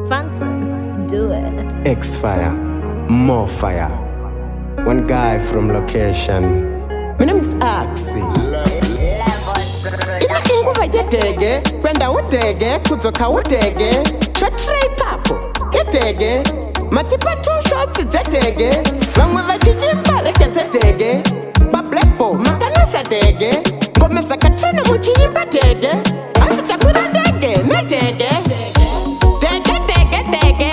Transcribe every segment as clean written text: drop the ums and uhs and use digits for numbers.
Phantom, do it. X-Fire, more fire. One guy from location. My name is Axie. Nguva yaDhege, kwenda uDhege, kudzoka uDhege, zvatray papo yaDhege, matipa 2 shots dzeDhege, vamwe vachiyimba rege dzeDhege, paBlackball makanisa Dhege, ngoma dzakatrena muchiyimba Dhege, hanzi takwira ndege neDhege. Dhege, Dhege, Dhege,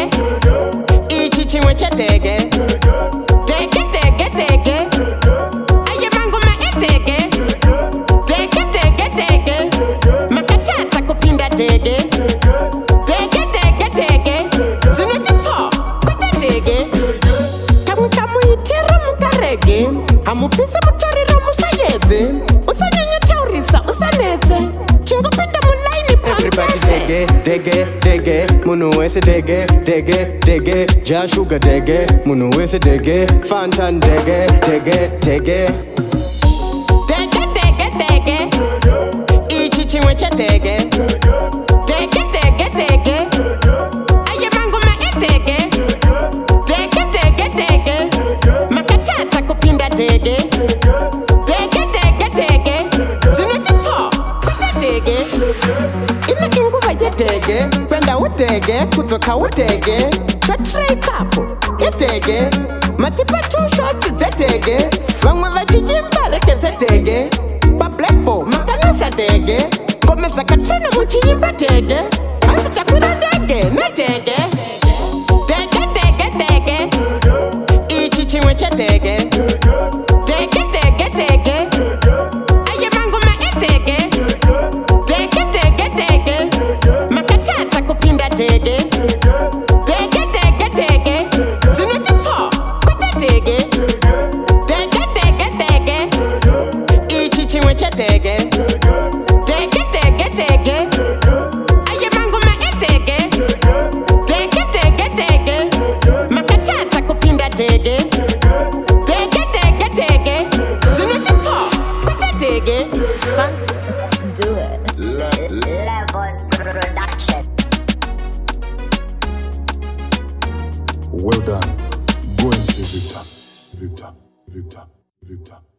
ichi chimwe chaDhege. Dhege, Dhege, Dhege, aye mangoma eDhege. Dhege, Dhege, Dhege, makatatsa kupinda Dhege. Dhege, Dhege, Dhege, dzinoti 4 kwete Dhege. Kamuitira mukarege, hamupisi mutoriro musayedze, usanyanya taurisa usanetse, chingopinda mulaini pamutetse. Everybody Dhege, Dhege, Dhege, munhu wese Dhege, Dhege, Dhege, jaShuga Dhege, munhu wese Dhege, Phantom Dhege, Dhege, Dhege. Dhege, Dhege, Dhege, ichi chimwe chaDhege. Dhege, Dhege, Dhege, aye mangoma eDhege. Dhege, Dhege, Dhege, makatatsa kupinda Dhege. Dhege, Dhege, Dhege, dzinoti 4 kwete Dhege. Ine Nguva yaDhege, kwenda uDhege, kudzoka uDhege, zvatray papo yaDhege, matipa 2 shots dzeDhege, vamwe vachiyimba rege dzeDhege, paBlackball makanisa Dhege, ngoma dzakatrena muchiyimba Dhege, hanzi takwira ndege neDhege. Dhege, Dhege, Dhege, ichi chimwe chaDhege. Dhege, Dhege, Dhege, aye mangoma eDhege. Dhege, Dhege, Dhege, makatatsa kupinda Dhege. Dhege, Dhege, Dhege, dzinoti 4 kwete Dhege. Dhege, Dhege, Dhege, ichi chimwe chaDhege. Dhege, Dhege, Dhege, aye mangoma eDhege. Dhege, Dhege, Dhege, makatatsa kupinda Dhege. Dhege, Dhege, Dhege, dzinoti 4 kwete Dhege. Phantom, do it. Levels Production. Well done. Go and see Victor. Victor. Victor. Victor.